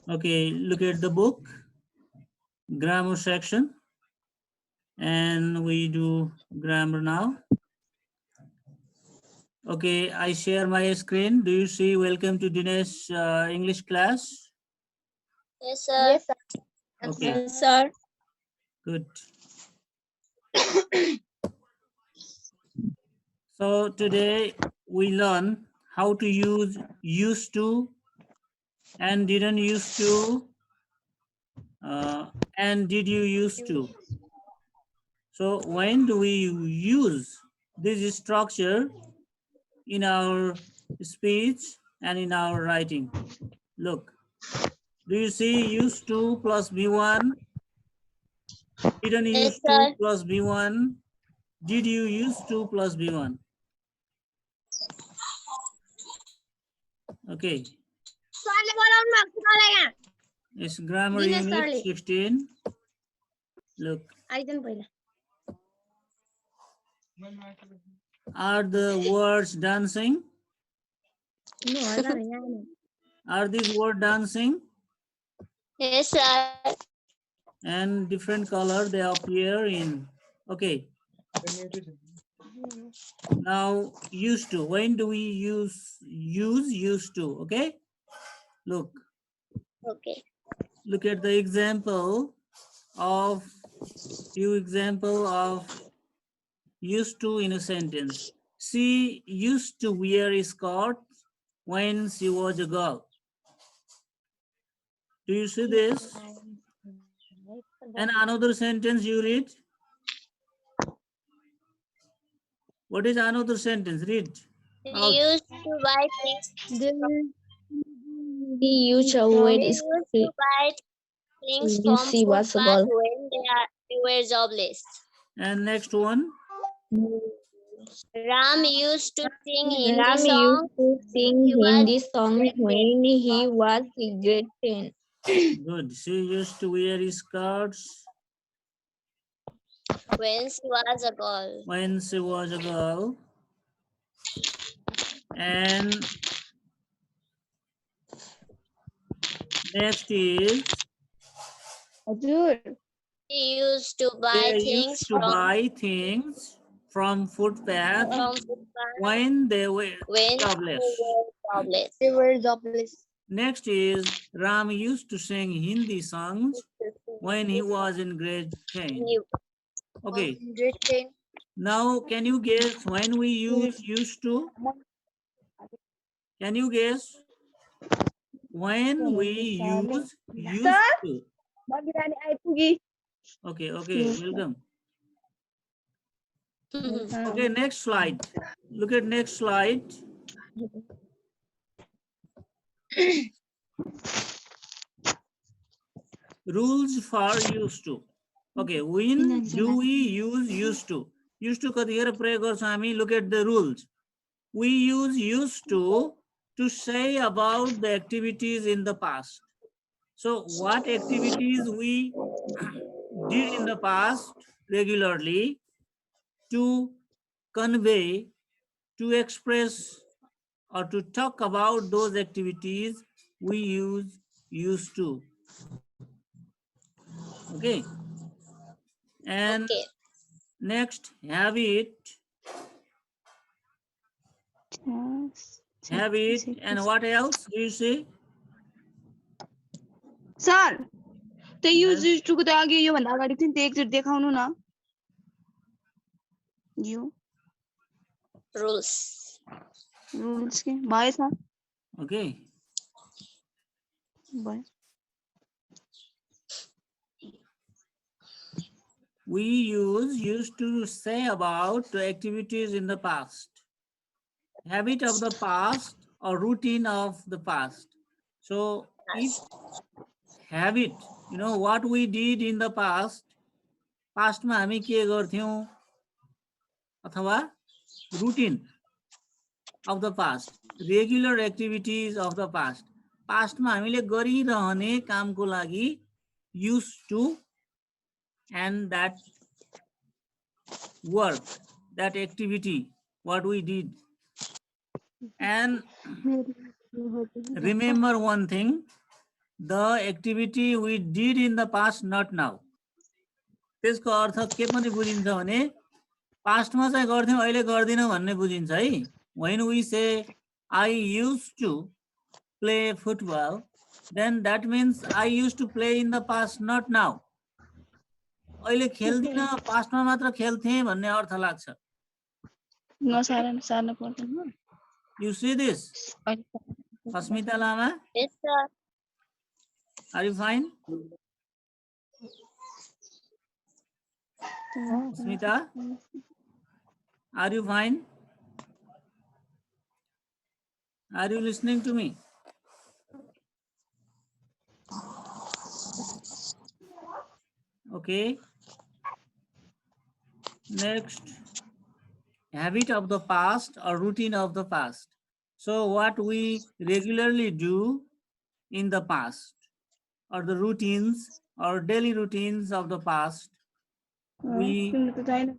Okay, look at the book, grammar section, and we do grammar now. Okay, I share my screen. Do you see welcome to Dinesh English class? Yes, sir. Yes, sir. Okay, Yes, sir. good. So today we learn how to use used to and didn't used to and did you used to. So when do we use this structure in our speech and in our writing? Look, do you see used to plus B1, didn't Yes, used to sir. plus B1, did you used to plus B1? Okay, it's grammar unit 16. Look, are the words dancing? Are these words dancing? Yes, sir. And different color they appear in. Okay, now used to. When do we use used to? Okay, look Okay. at the example of used to in a sentence. She used to wear a skirt when she was a girl. Do you see this? And another sentence you read. What is another sentence? Read out. He used to buy things. He used to wear They used to buy things from she was a footpath girl. when they were jobless. And next one. Ram used to sing Hindi Ram song. used to sing He was Hindi song when he was in grade 10. Good. She used to wear skirts when she was a girl. when she was a girl. And next is He used to buy they things used to buy things from footpath footpath when they were when jobless. they were jobless. Next is Ram used to sing Hindi songs when he was in grade 10. Okay. Now, can you guess when we use used to? Can you guess when we use used to? Okay, welcome. Okay, next slide. Look at next slide. Rules for used to. Okay, when do we use used to? Used to कतिखेर प्रयोग गर्छौं हामी? Look at the rules. We use used to say about the activities in the past. So what activities we did in the past regularly to convey, to express, or to talk about those activities, we use used to. Okay. And Okay. next, habit, and what else do you say? Sir त्यो Yes. Use टुको त अघि यो भन्दा अगाडि थियो नि त एकचोटि देखाउनु न यो रुल्स के भएछ Okay. भयो We used to say about the activities in the past, habit of the past or routine of the past. So if habit, you know what we did in the past मा हामी के गर्थ्यौं अथवा routine of the past, regular activities of the past मा हामीले गरिरहने कामको लागि used to and that work, that activity, what we did. And remember one thing, the activity we did in the past, not now. त्यसको अर्थ के पनि बुझिन्छ भने पास्टमा चाहिँ गर्थ्यौं अहिले गर्दिनौं भन्ने बुझिन्छ है. When we say I used to play football, then that means I used to play in the past, not now. अहिले खेल्दिन पास्टमा मात्र खेल्थे भन्ने अर्थ लाग्छ. सार्न पर्दैन You see this? Asmita Lama, Yes, sir. are you fine? Asmita, are you fine? Are you listening to me? Okay. Next, habit of the past or routine of the past. So what we regularly do in the past or the routines or daily routines of the past, we तिम्रो त छैन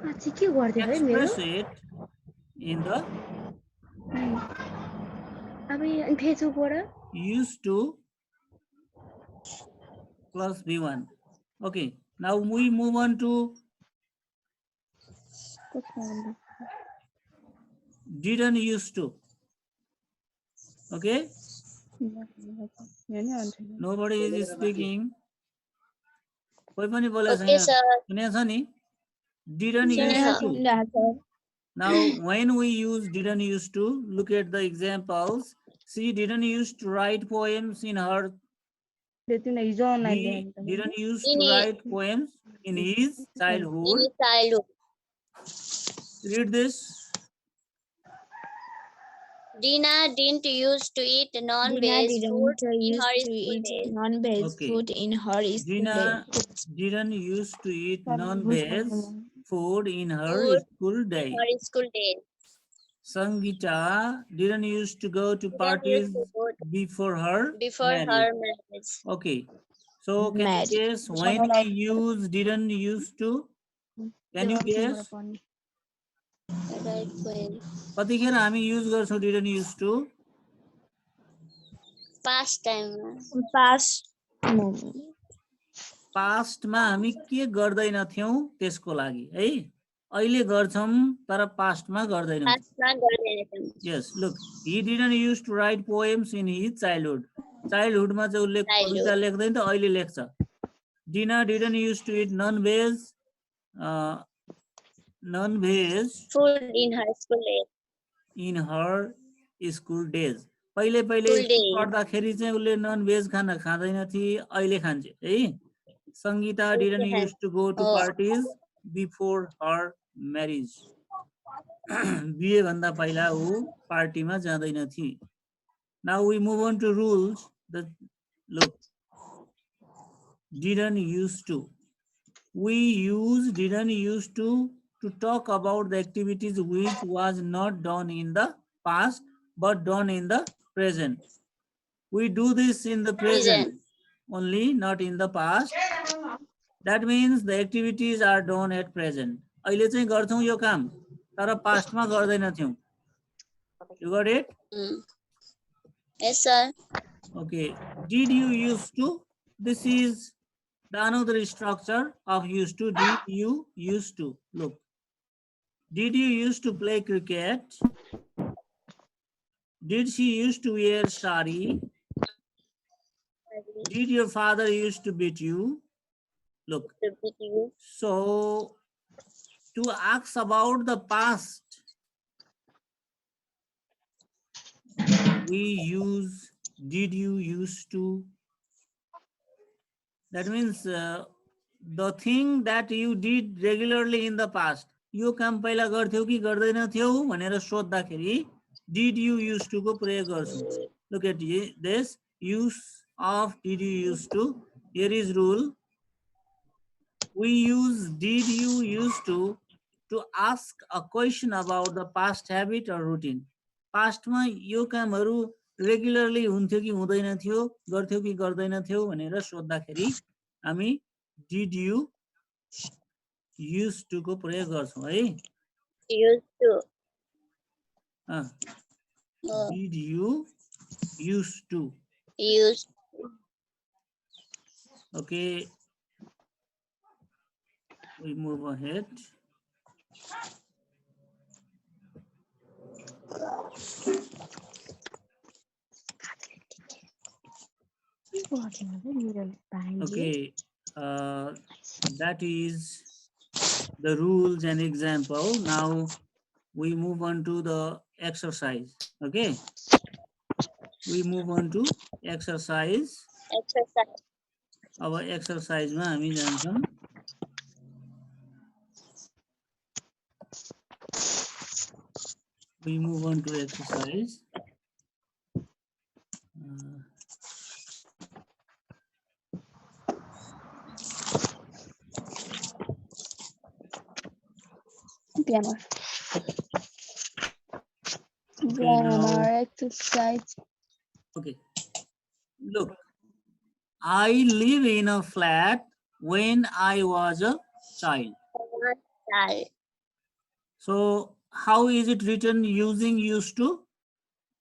आज के गर्दै है मेरो express it in the अब यहाँ फेसबुकबाट used to plus B1. Okay, now we move on to didn't used to. Okay, nobody is speaking. कोही पनि बोलेको Okay, छैन. sir. सुनेको छ नि? Didn't Sir. used to. सुनिरहेको Now, when we use didn't used to, look at the examples. She didn't used to write poems in her. हिजो He didn't used In to his- write poems in his In childhood. his childhood, Read this. Dina didn't used to eat non-veg food in her school days. non-veg Okay. food in her school Dina days. didn't used to eat non-veg food in her Food school day. Her school days. Sangita didn't used to go to Dina parties used to go before her before marriage. her marriage. Okay. So can Marriage. you guess when we use didn't used to? Can you guess? Right when कतिखेर हामी use गर्छौं didn't used to? past time. Past पास्टमा हामी के गर्दैनथ्यौं त्यसको लागि है. अहिले गर्छौं तर पास्टमा गर्दैनौं. Past na garden. Yes, look, he didn't used to write poems in his childhood. Childhood मा चाहिँ उसले कविता लेख्दैन त अहिले लेख्छ. Dina didn't used to eat non-veg Food in her school days. in her school days. पहिले पहिले School days. पढ्दाखेरि चाहिँ उसले नन भेज खाना खाँदैन थिए, अहिले खान्छ है. Sangeeta didn't Okay. used to go to Oh. parties before her marriage. बिहे भन्दा पहिला ऊ पार्टीमा जाँदैन थिए. Now we move on to rules. Look, didn't used to. We use didn't used to talk about the activities which was not done in the past but done in the present. We do this in the present only, not in the past. That means the activities are done at present. अहिले चाहिँ गर्छौं यो काम तर पास्टमा गर्दैनथ्यौं. You got it? Yes, sir. Okay. Did you used to? This is the another structure of used to. Did you used to? Look. Did you used to play cricket? Did she used to wear sari? Did your father used to beat you? Look. To beat you. So, to ask about the past, we use did you used to. That means the thing that you did regularly in the past. यो काम पहिला गर्थ्यौ कि गर्दैनथ्यौ भनेर सोध्दाखेरि did you used to को प्रयोग गर्छौं. Look at this use of did you used to. Here is rule. We use did you used to ask a question about the past habit or routine. पास्टमा यो कामहरु regularly हुन्थ्यो कि हुँदैन थियो, गर्थ्यौ कि गर्दैनथ्यौ भनेर सोध्दाखेरि हामी did you used to को प्रयोग गर्छौं है. Used to. Did you used to. Used. Okay, we move ahead. Okay, that is the rules and example. Now we move on to the exercise. Okay, we move on to exercise. Exercise. Our exercise ma हामी जान्छौँ. We move on to exercise. Grammar. Okay, now, Grammar exercise. okay, look, I live in a flat when I was a child. Child. So how is it written using used to?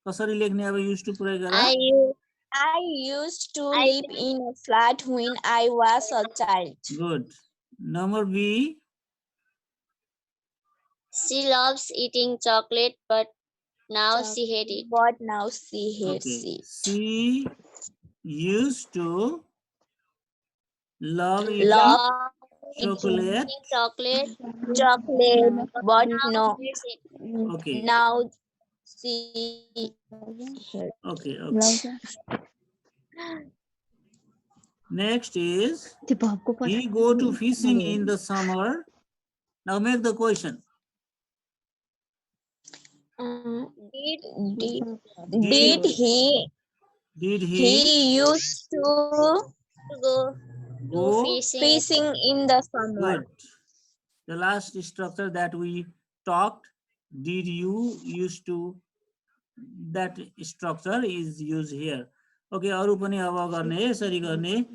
कसरी लेख्ने अब used to प्रयोग गरेर? I used to live in a flat when I was a child. Good. Number B. She loves eating chocolate, but now she hates it. But now she hates Okay. it. She used to love eating Love chocolate. Chocolate, but now no. hates it. Okay. Now she hates. Okay. Okay. Next is he go to fishing in the summer. Now make the question. Did he used to Go fishing in the summer? Good. The last structure that we talked, did you used to, that structure is used here. Okay, अरु पनि अब गर्ने यसरी गर्ने.